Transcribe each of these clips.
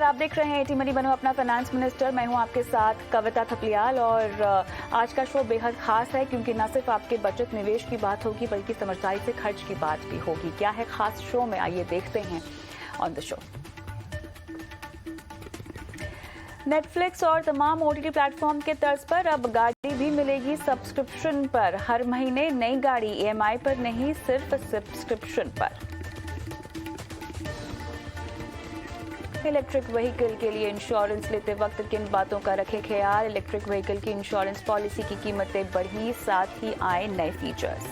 नमस्कार, आप देख रहे हैं एटी मनी बनो अपना फाइनेंस मिनिस्टर। मैं हूं आपके साथ कविता थपलियाल और आज का शो बेहद खास है क्योंकि न सिर्फ आपके बचत निवेश की बात होगी बल्कि समझदारी से खर्च की बात भी होगी। क्या है खास शो में, आइए देखते हैं ऑन द शो। नेटफ्लिक्स और तमाम ओटीटी प्लेटफॉर्म के तर्ज पर अब गाड़ी भी मिलेगी सब्सक्रिप्शन पर। हर महीने नई गाड़ी ईएमआई पर नहीं, सिर्फ सब्सक्रिप्शन पर। इलेक्ट्रिक व्हीकल के लिए इंश्योरेंस लेते वक्त किन बातों का रखें ख्याल। इलेक्ट्रिक व्हीकल की इंश्योरेंस पॉलिसी की कीमतें बढ़ी, साथ ही आए नए फीचर्स।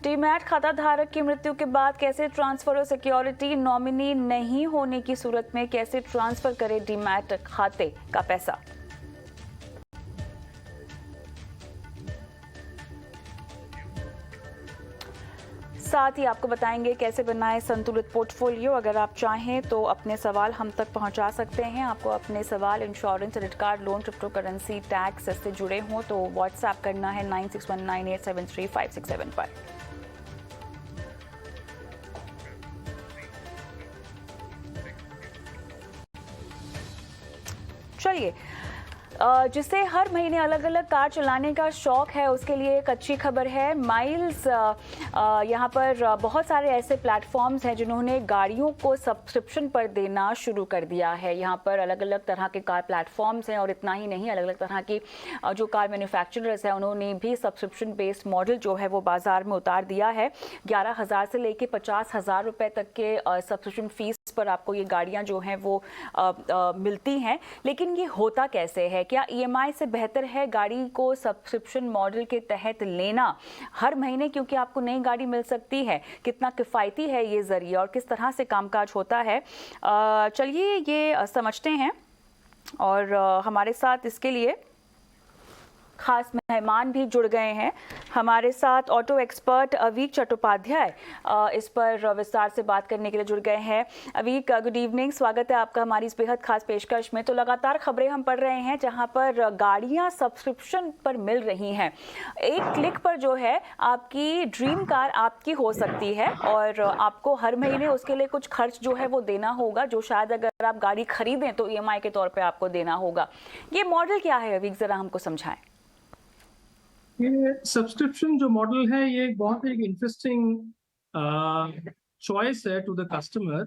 डीमैट खाता धारक की मृत्यु के बाद कैसे ट्रांसफर हो सिक्योरिटी। नॉमिनी नहीं होने की सूरत में कैसे ट्रांसफर करे डीमैट खाते का पैसा। साथ ही आपको बताएंगे कैसे बनाएं संतुलित पोर्टफोलियो। अगर आप चाहें तो अपने सवाल हम तक पहुंचा सकते हैं। आपको अपने सवाल insurance, credit card, loan, crypto currency, tax से जुड़े हों तो व्हाट्सएप करना है 9619873567 पर। चलिए, जिसे हर महीने अलग अलग कार चलाने का शौक है उसके लिए एक अच्छी खबर है। माइल्स यहाँ पर बहुत सारे ऐसे प्लेटफॉर्म्स हैं जिन्होंने गाड़ियों को सब्सक्रिप्शन पर देना शुरू कर दिया है। यहाँ पर अलग अलग तरह के कार प्लेटफॉर्म्स हैं और इतना ही नहीं, अलग अलग तरह की जो कार मैन्युफैक्चरर्स हैं उन्होंने भी सब्सक्रिप्शन बेस्ड मॉडल जो है वो बाजार में उतार दिया है। 11,000 से लेके 50,000 रुपये तक के सब्सक्रिप्शन फीस पर आपको ये गाड़ियाँ जो हैं वो मिलती हैं। लेकिन ये होता कैसे है? क्या ईएमआई से बेहतर है गाड़ी को सब्सक्रिप्शन मॉडल के तहत लेना हर महीने क्योंकि आपको नई गाड़ी मिल सकती है? कितना किफ़ायती है ये जरिया और किस तरह से कामकाज होता है, चलिए ये समझते हैं। और हमारे साथ इसके लिए खास मेहमान भी जुड़ गए हैं। हमारे साथ ऑटो एक्सपर्ट अवीक चट्टोपाध्याय इस पर विस्तार से बात करने के लिए जुड़ गए हैं। अवीक, गुड इवनिंग, स्वागत है आपका हमारी इस बेहद खास पेशकश में। तो लगातार खबरें हम पढ़ रहे हैं जहां पर गाड़ियां सब्सक्रिप्शन पर मिल रही हैं। एक क्लिक पर जो है आपकी ड्रीम कार आपकी हो सकती है और आपको हर महीने उसके लिए कुछ खर्च जो है वो देना होगा, जो शायद अगर आप गाड़ी खरीदें तो ईएमआई के तौर पर आपको देना होगा। ये मॉडल क्या है अवीक, जरा हमको समझाएं। ये सब्सक्रिप्शन जो मॉडल है ये बहुत एक इंटरेस्टिंग चॉइस है टू द कस्टमर,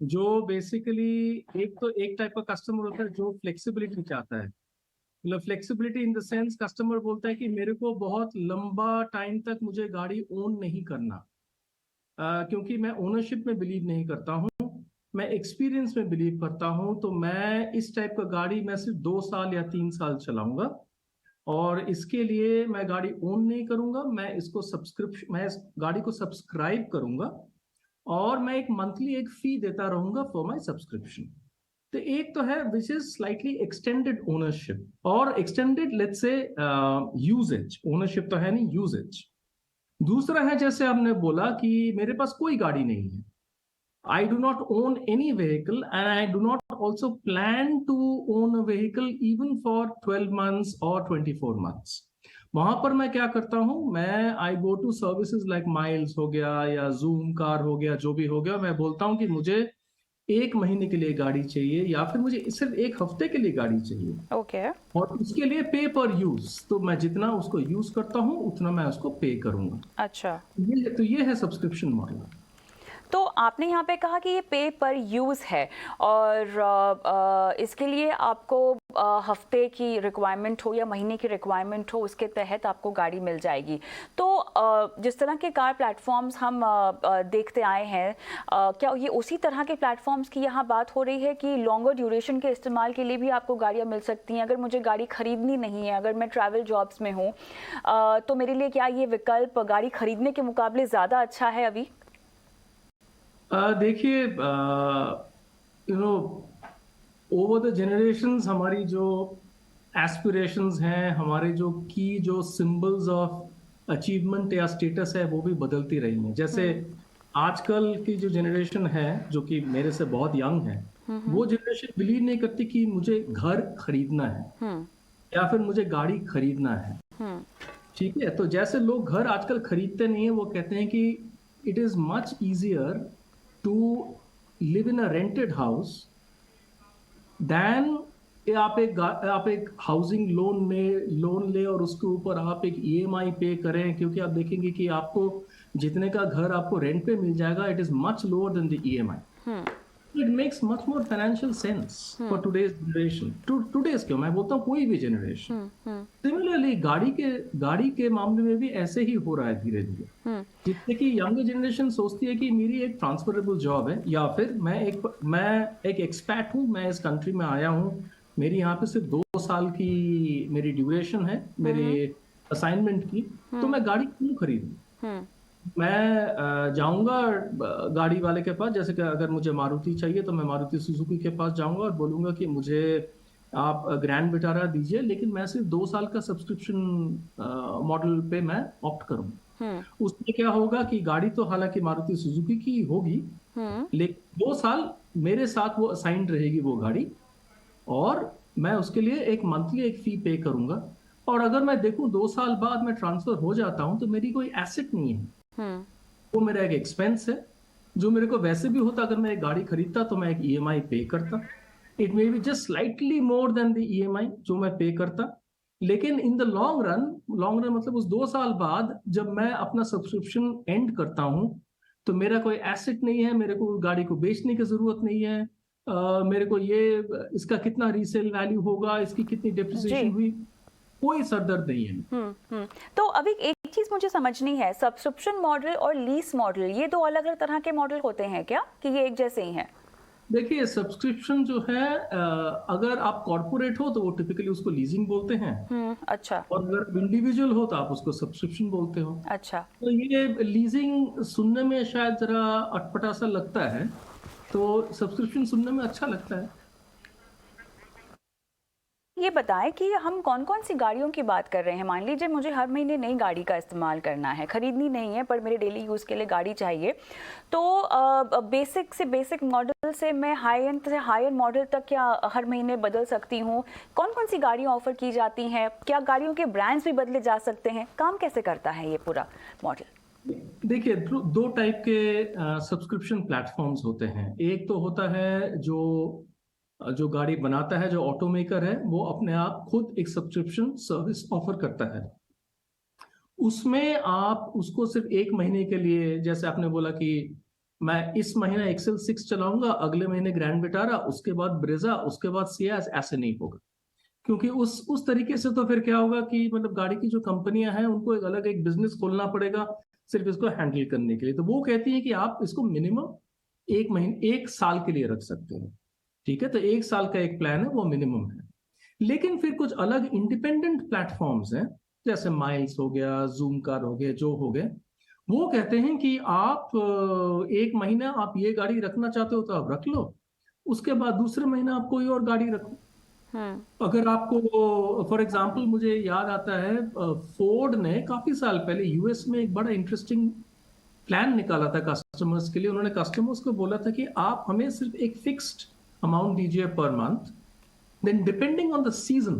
जो बेसिकली एक टाइप का कस्टमर होता है जो फ्लेक्सिबिलिटी चाहता है। मतलब flexibility in the sense customer बोलता है कि मेरे को बहुत लंबा टाइम तक मुझे गाड़ी ओन नहीं करना, क्योंकि मैं ओनरशिप में बिलीव नहीं करता हूँ, मैं एक्सपीरियंस में बिलीव करता हूँ। तो मैं इस टाइप का गाड़ी मैं सिर्फ 2 साल या 3 साल चलाऊंगा और इसके लिए मैं गाड़ी ओन नहीं करूंगा। मैं इस गाड़ी को सब्सक्राइब करूंगा और मैं एक मंथली एक फी देता रहूंगा फॉर माय सब्सक्रिप्शन। तो एक तो है which is slightly extended ownership और extended let's say usages. Ownership तो है नहीं, यूजेज। दूसरा है जैसे आपने बोला कि मेरे पास कोई गाड़ी नहीं है, I do not own any vehicle and I do not also plan to own a vehicle even for 12 months or 24 months. वहां पर मैं क्या करता हूं, मैं I go to services like Miles हो गया या Zoom कार हो गया, जो भी हो गया, मैं बोलता हूं कि मुझे 1 महीने के लिए गाड़ी चाहिए या फिर मुझे सिर्फ 1 हफ्ते के लिए गाड़ी चाहिए। ओके। और उसके लिए पे पर यूज, तो मैं जितना उसको यूज करता हूं उतना मैं उसको पे करूंगा। अच्छा, ये है सब्सक्रिप्शन मॉडल। तो आपने यहाँ पे कहा कि ये पे पर यूज़ है और इसके लिए आपको हफ्ते की रिक्वायरमेंट हो या महीने की रिक्वायरमेंट हो, उसके तहत आपको गाड़ी मिल जाएगी। तो जिस तरह के कार प्लेटफॉर्म्स हम देखते आए हैं, क्या ये उसी तरह के प्लेटफॉर्म्स की यहाँ बात हो रही है कि लॉन्गर ड्यूरेशन के इस्तेमाल के लिए भी आपको गाड़ियाँ मिल सकती हैं? अगर मुझे गाड़ी खरीदनी नहीं है, अगर मैं ट्रैवल जॉब्स में हूँ, तो मेरे लिए क्या ये विकल्प गाड़ी खरीदने के मुकाबले ज़्यादा अच्छा है अभी? देखिए, ओवर द जनरेशंस हमारी जो एस्पिरेशंस हैं, हमारे जो सिंबल्स ऑफ अचीवमेंट या स्टेटस है वो भी बदलती रही हैं। जैसे आजकल की जो जनरेशन है जो कि मेरे से बहुत यंग है, वो जनरेशन बिलीव नहीं करती कि मुझे घर खरीदना है या फिर मुझे गाड़ी खरीदना है। ठीक है, तो जैसे लोग घर आजकल खरीदते नहीं है, वो कहते हैं कि it is much easier to live in a rented house than आप एक हाउसिंग लोन ले और उसके ऊपर आप एक ईएमआई पे करें, क्योंकि आप देखेंगे कि आपको जितने का घर आपको रेंट पे मिल जाएगा, it is much lower than the EMI. It makes much more financial sense for today's generation. Today's क्यों, मैं बोलता हूँ कोई भी जनरेशन. सिमिलरली गाड़ी के मामले में भी ऐसे ही हो रहा है धीरे धीरे, जिससे कि यंग जनरेशन सोचती है कि मेरी एक ट्रांसफरेबल जॉब है, या फिर मैं एक एक्सपैट हूँ, मैं इस कंट्री में आया हूँ, मेरी यहाँ पे सिर्फ 2 साल की मेरी ड्यूरेशन है मेरे असाइनमेंट की, तो मैं गाड़ी क्यों खरीदूं. मैं जाऊंगा गाड़ी वाले के पास, जैसे कि अगर मुझे मारुति चाहिए तो मैं मारुति सुजुकी के पास जाऊंगा और बोलूंगा कि मुझे आप ग्रैंड विटारा दीजिए, लेकिन मैं सिर्फ 2 साल का सब्सक्रिप्शन मॉडल पे मैं ऑप्ट करूंगा. उसमें क्या होगा कि गाड़ी तो हालांकि मारुति सुजुकी की होगी, लेकिन 2 साल मेरे साथ वो असाइंड रहेगी वो गाड़ी, और मैं उसके लिए एक मंथली एक फी पे करूंगा. और अगर मैं देखूं 2 साल बाद मैं ट्रांसफर हो जाता हूं तो मेरी कोई एसेट नहीं है, वो मेरा एक एक्सपेंस है जो मेरे को वैसे भी होता. अगर मैं एक गाड़ी खरीदता तो मैं एक ईएमआई पे करता. It may be just slightly more than the EMI जो मैं पे करता, लेकिन इन द लॉन्ग रन मतलब उस 2 साल बाद जब मैं अपना सब्सक्रिप्शन एंड करता हूं तो मेरा कोई एसेट नहीं है, मेरे को गाड़ी को बेचने की जरूरत नहीं है. मेरे को इसका कितना रीसेल वैल्यू होगा, इसकी कितनी डेप्रिसिएशन हुई, कोई सरदर्द नहीं है. तो अभी एक चीज मुझे समझनी है, सब्सक्रिप्शन मॉडल और लीज मॉडल ये दो अलग अलग तरह के मॉडल होते हैं क्या, कि ये एक जैसे ही हैं? देखिए, सब्सक्रिप्शन जो है अगर आप कॉर्पोरेट हो तो वो टिपिकली उसको लीजिंग बोलते हैं. अच्छा. और अगर इंडिविजुअल हो तो आप उसको सब्सक्रिप्शन बोलते हो. अच्छा. तो ये लीजिंग सुनने में शायद जरा अटपटा सा लगता है, तो सब्सक्रिप्शन सुनने में अच्छा लगता है. ये बताएं कि हम कौन कौन सी गाड़ियों की बात कर रहे हैं. मान लीजिए मुझे हर महीने नई गाड़ी का इस्तेमाल करना है, खरीदनी नहीं है पर मेरे डेली यूज़ के लिए गाड़ी चाहिए, तो बेसिक से बेसिक मॉडल से मैं हाई एंड से हाई एंड मॉडल तक क्या हर महीने बदल सकती हूँ? कौन कौन सी गाड़ियाँ ऑफर की जाती हैं? क्या गाड़ियों के ब्रांड्स भी बदले जा सकते हैं? काम कैसे करता है ये पूरा मॉडल? देखिए, 2 टाइप के सब्सक्रिप्शन प्लेटफॉर्म्स होते हैं. एक तो होता है जो गाड़ी बनाता है, जो ऑटोमेकर है, वो अपने आप खुद एक सब्सक्रिप्शन सर्विस ऑफर करता है. उसमें आप उसको सिर्फ 1 महीने के लिए, जैसे आपने बोला कि मैं इस महीना एक्सेल 6 चलाऊंगा, अगले महीने ग्रैंड विटारा, उसके बाद ब्रेजा, उसके बाद सियाज, ऐसे नहीं होगा. क्योंकि उस तरीके से तो फिर क्या होगा कि मतलब गाड़ी की जो कंपनियां हैं उनको एक बिजनेस खोलना पड़ेगा सिर्फ इसको हैंडल करने के लिए. तो वो कहती है कि आप इसको मिनिमम 1 साल के लिए रख सकते हो. ठीक है, तो 1 साल का एक प्लान है, वो मिनिमम है. लेकिन फिर कुछ अलग इंडिपेंडेंट प्लेटफॉर्म्स हैं, जैसे माइल्स हो गया, जूम कार हो गए, जो हो गए, वो कहते हैं कि आप 1 महीना आप ये गाड़ी रखना चाहते हो तो आप रख लो, उसके बाद दूसरे महीना आप कोई और गाड़ी रखो. अगर आपको फॉर एग्जाम्पल, मुझे याद आता है फोर्ड ने काफी साल पहले यूएस में एक बड़ा इंटरेस्टिंग प्लान निकाला था कस्टमर्स के लिए. उन्होंने कस्टमर्स को बोला था कि आप हमें सिर्फ एक फिक्स्ड अमाउंट दीजिए per month, then depending on the season,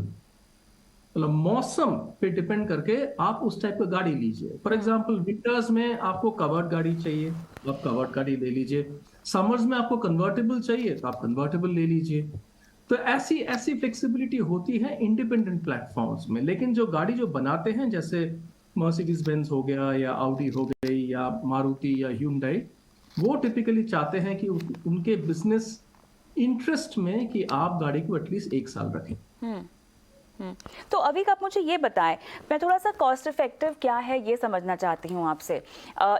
मतलब मौसम पे डिपेंड करके आप उस टाइप का गाड़ी लीजिए. फॉर एग्जांपल, विंटर्स में आपको कवर्ड गाड़ी चाहिए, आप कवर्ड गाड़ी ले लीजिए. समर्स में आपको कन्वर्टेबल चाहिए तो आप कन्वर्टेबल ले लीजिए. तो ऐसी फ्लेक्सिबिलिटी होती है इंडिपेंडेंट प्लेटफॉर्म्स में. लेकिन जो गाड़ी जो बनाते हैं, जैसे मर्सिडीज बेंज हो गया, या ऑडी हो गई, या मारुति, या ह्यूंडई, वो टिपिकली चाहते हैं कि उनके बिजनेस इंटरेस्ट में कि आप गाड़ी को एटलीस्ट 1 साल रखें. तो अभी आप मुझे ये बताएं, मैं थोड़ा सा कॉस्ट इफेक्टिव क्या है ये समझना चाहती हूँ आपसे.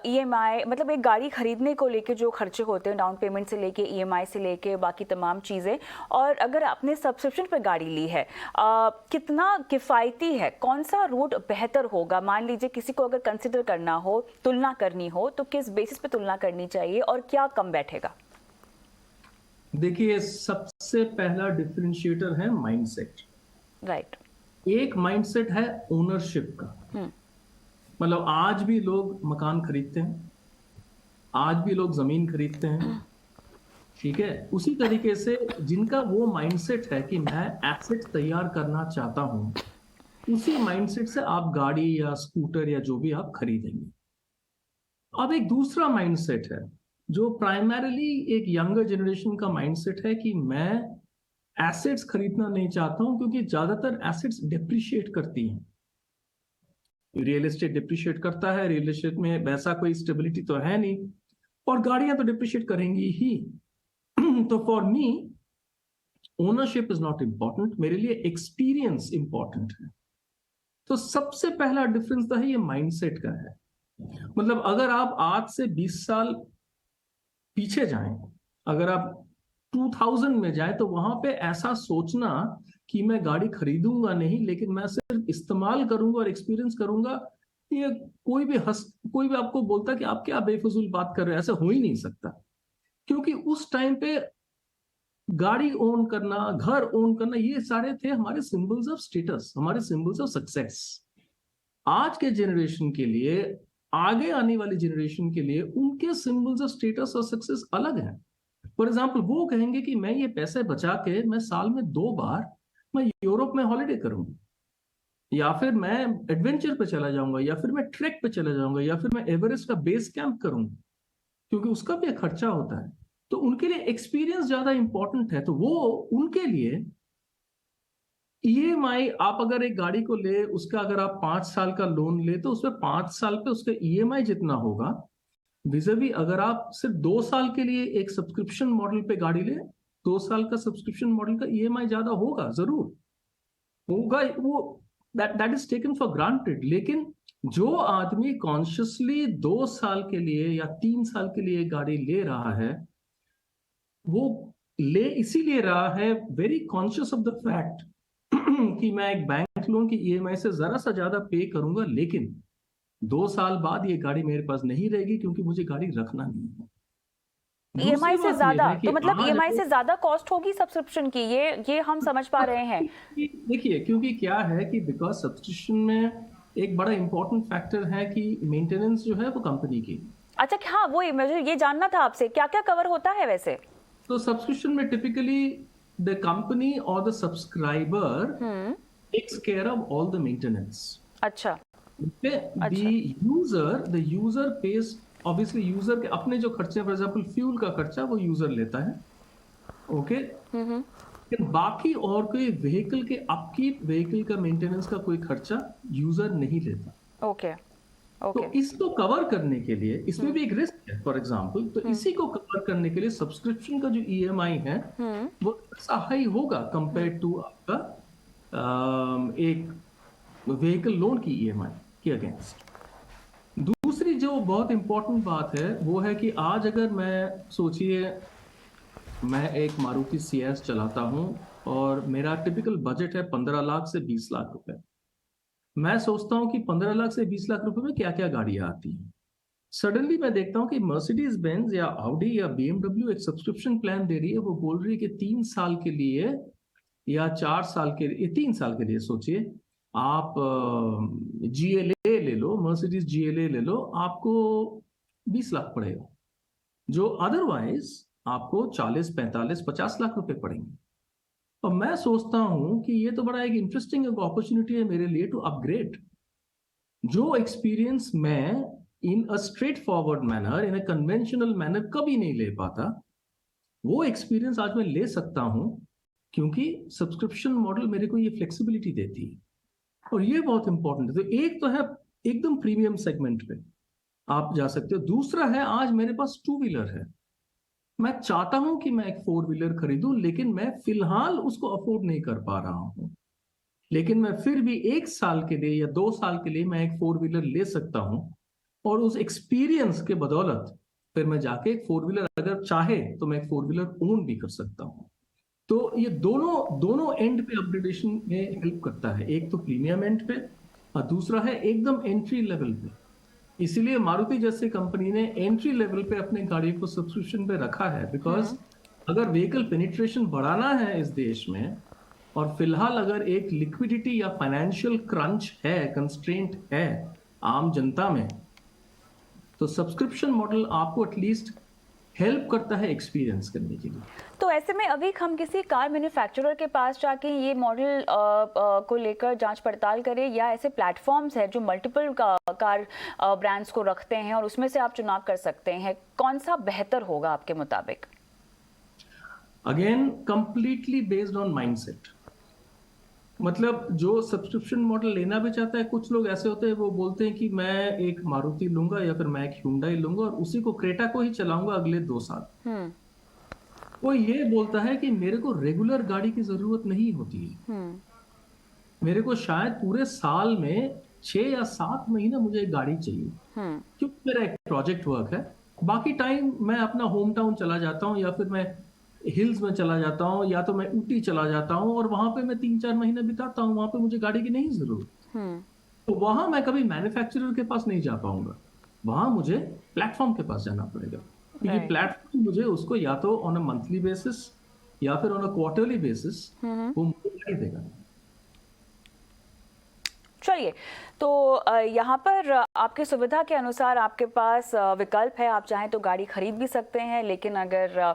ईएमआई मतलब एक गाड़ी खरीदने को लेके जो खर्चे होते हैं, डाउन पेमेंट से लेके ईएमआई से लेके बाकी तमाम चीज़ें, और अगर आपने सब्सक्रिप्शन पर गाड़ी ली है, कितना किफ़ायती है, कौन सा रूट बेहतर होगा? मान लीजिए किसी को अगर कंसिडर करना हो, तुलना करनी हो, तो किस बेसिस पे तुलना करनी चाहिए और क्या कम बैठेगा? देखिए, सबसे पहला डिफरेंशिएटर है माइंडसेट. राइट. एक माइंडसेट है ओनरशिप का. मतलब आज भी लोग मकान खरीदते हैं, आज भी लोग जमीन खरीदते हैं. ठीक है, उसी तरीके से जिनका वो माइंडसेट है कि मैं एसेट तैयार करना चाहता हूं, उसी माइंडसेट से आप गाड़ी या स्कूटर या जो भी आप खरीदेंगे. अब एक दूसरा माइंडसेट है जो प्राइमरीली एक यंगर जनरेशन का माइंडसेट है कि मैं एसेट्स खरीदना नहीं चाहता हूं, क्योंकि ज्यादातर एसेट्स डिप्रिशिएट करती हैं। रियल एस्टेट डिप्रिशिएट करता है, रियल एस्टेट में वैसा कोई स्टेबिलिटी तो है नहीं, और गाड़ियां तो डिप्रिशिएट करेंगी ही। तो for me ownership is not important, मेरे लिए एक्सपीरियंस इंपॉर्टेंट है। तो सबसे पहला डिफरेंस तो है ये माइंडसेट का है। मतलब अगर आप आज से 20 साल पीछे जाएं, अगर आप 2000 में जाएं, तो वहां पे ऐसा सोचना कि मैं गाड़ी खरीदूंगा नहीं, लेकिन मैं सिर्फ इस्तेमाल करूंगा और एक्सपीरियंस करूंगा, ये कोई भी आपको बोलता कि आप क्या बेफजूल बात कर रहे हैं, ऐसा हो ही नहीं सकता। क्योंकि उस टाइम पे गाड़ी ओन करना, घर ओन करना, ये सारे थे हमारे सिंबल्स ऑफ स्टेटस, हमारे सिंबल्स ऑफ सक्सेस। आज के जनरेशन के लिए, आगे आने वाली जनरेशन के लिए, उनके सिंबल्स ऑफ स्टेटस और सक्सेस अलग हैं। फॉर एग्जाम्पल, वो कहेंगे कि मैं ये पैसे बचा के मैं साल में 2 बार मैं यूरोप में हॉलिडे करूंगा, या फिर मैं एडवेंचर पे चला जाऊंगा, या फिर मैं ट्रैक पे चला जाऊंगा, या फिर मैं एवरेस्ट का बेस कैंप करूंगा, क्योंकि उसका भी एक खर्चा होता है। तो उनके लिए एक्सपीरियंस ज्यादा इंपॉर्टेंट है। तो वो उनके लिए ईएमआई, आप अगर एक गाड़ी को ले, उसका अगर आप 5 साल का लोन ले, तो उसमें 5 साल पे उसका ईएमआई जितना होगा, विज़िबी अगर आप सिर्फ 2 साल के लिए एक सब्सक्रिप्शन मॉडल पे गाड़ी ले, 2 साल का सब्सक्रिप्शन मॉडल का ईएमआई ज्यादा होगा, जरूर होगा, वो that is taken for granted. लेकिन जो आदमी कॉन्शियसली 2 साल के लिए या 3 साल के लिए गाड़ी ले रहा है, वो ले इसीलिए रहा है very conscious of the fact कि मैं एक बैंक लोन की ईएमआई से जरा सा ज्यादा पे करूंगा, लेकिन 2 साल बाद ये गाड़ी मेरे पास नहीं रहेगी, क्योंकि मुझे गाड़ी रखना नहीं है। ईएमआई से ज्यादा, तो मतलब आज ईएमआई से ज्यादा कॉस्ट होगी सब्सक्रिप्शन की, ये हम समझ पा रहे हैं। देखिए, क्योंकि क्या है कि बिकॉज सब्सक्रिप्शन में एक बड़ा इंपॉर्टेंट फैक्टर है कि मेंटेनेंस जो है वो कंपनी की। अच्छा, हाँ, वो मुझे ये जानना था आपसे, क्या क्या कवर होता है वैसे? तो सब्सक्रिप्शन में टिपिकली द कंपनी और the subscriber takes care of all the maintenance. अच्छा, the user pays, obviously यूजर के अपने जो खर्चे, फॉर एग्जांपल फ्यूल का खर्चा वो यूजर लेता है, ओके। लेकिन बाकी और कोई व्हीकल के अपकीप, व्हीकल का मेंटेनेंस का कोई खर्चा यूजर नहीं लेता। ओके। तो इसको कवर करने के लिए, इसमें भी एक रिस्क है, फॉर एग्जांपल, तो इसी को कवर करने के लिए सब्सक्रिप्शन का जो ईएमआई है वो हाई होगा कंपेयर टू आपका एक व्हीकल लोन की ईएमआई के अगेंस्ट। दूसरी जो बहुत इंपॉर्टेंट बात है वो है कि आज अगर मैं सोचिए, मैं एक मारुति सीएस चलाता हूं और मेरा टिपिकल बजट है 15 लाख से 20 लाख रुपए। मैं सोचता हूं कि 15 लाख से 20 लाख रुपए में क्या क्या गाड़ियां आती हैं। सडनली मैं देखता हूं कि मर्सिडीज बेंज या ऑडी या बीएमडब्ल्यू एक सब्सक्रिप्शन प्लान दे रही है। वो बोल रही है कि 3 साल के लिए या 4 साल के लिए, 3 साल के लिए सोचिए आप जीएलए ले लो, मर्सिडीज जीएलए ले लो, आपको 20 लाख पड़ेगा, जो अदरवाइज आपको 40, 45, 50 लाख रुपए पड़ेंगे। और मैं सोचता हूं कि ये तो बड़ा एक इंटरेस्टिंग अपॉर्चुनिटी है मेरे लिए टू अपग्रेड। जो एक्सपीरियंस मैं in a straightforward manner, in a conventional manner कभी नहीं ले पाता, वो एक्सपीरियंस आज मैं ले सकता हूं, क्योंकि सब्सक्रिप्शन मॉडल मेरे को ये फ्लेक्सिबिलिटी देती है। और ये बहुत इंपॉर्टेंट है। तो एक तो है एकदम प्रीमियम सेगमेंट पे आप जा सकते हो। दूसरा है, आज मेरे पास 2 व्हीलर है, मैं चाहता हूं कि मैं एक 4 व्हीलर खरीदूं, लेकिन मैं फिलहाल उसको अफोर्ड नहीं कर पा रहा हूं। लेकिन मैं फिर भी 1 साल के लिए या 2 साल के लिए मैं एक 4 व्हीलर ले सकता हूं, और उस एक्सपीरियंस के बदौलत फिर मैं जाके एक 4 व्हीलर, अगर चाहे तो मैं एक 4 व्हीलर ओन भी कर सकता हूं। तो ये दोनों एंड पे अपग्रेडेशन में हेल्प करता है। एक तो प्रीमियम एंड पे, और दूसरा है एकदम एंट्री लेवल पे। इसीलिए मारुति जैसे कंपनी ने एंट्री लेवल पे अपने गाड़ी को सब्सक्रिप्शन पे रखा है, बिकॉज अगर व्हीकल पेनिट्रेशन बढ़ाना है इस देश में, और फिलहाल अगर एक लिक्विडिटी या फाइनेंशियल क्रंच है, कंस्ट्रेंट है आम जनता में, तो सब्सक्रिप्शन मॉडल आपको एटलीस्ट हेल्प करता है एक्सपीरियंस करने के लिए। तो ऐसे में अभी हम किसी कार मैन्युफैक्चरर के पास जाके ये मॉडल को लेकर जांच पड़ताल करें, या ऐसे प्लेटफॉर्म्स हैं जो मल्टीपल कार ब्रांड्स को रखते हैं और उसमें से आप चुनाव कर सकते हैं, कौन सा बेहतर होगा आपके मुताबिक? Again completely based on mindset. मतलब जो सब्सक्रिप्शन मॉडल लेना भी चाहता है, कुछ लोग ऐसे होते हैं वो बोलते हैं कि मैं एक मारुति लूंगा या फिर मैं एक Hyundai लूंगा और उसी को क्रेटा को ही चलाऊंगा अगले 2 साल। वो ये बोलता है कि मेरे को रेगुलर गाड़ी की जरूरत नहीं होती है, मेरे को शायद पूरे साल में 6 या 7 महीने मुझे एक गाड़ी चाहिए, क्योंकि मेरा एक प्रोजेक्ट वर्क है। बाकी टाइम मैं अपना होम टाउन चला जाता हूँ या फिर मैं हिल्स में चला जाता हूँ या तो मैं ऊटी चला जाता हूँ और वहां पे मैं 3-4 महीने बिताता हूँ, वहां पे मुझे गाड़ी की नहीं जरूरत। तो वहां मैं कभी मैन्युफैक्चरर के पास नहीं जा पाऊंगा, वहां मुझे प्लेटफॉर्म के पास जाना पड़ेगा, क्योंकि प्लेटफॉर्म मुझे उसको या तो ऑन अ मंथली बेसिस या फिर ऑन अ क्वार्टरली बेसिस वो मुझे गाड़ी देगा। चलिए, तो यहाँ पर आपकी सुविधा के अनुसार आपके पास विकल्प है, आप चाहें तो गाड़ी खरीद भी सकते हैं, लेकिन अगर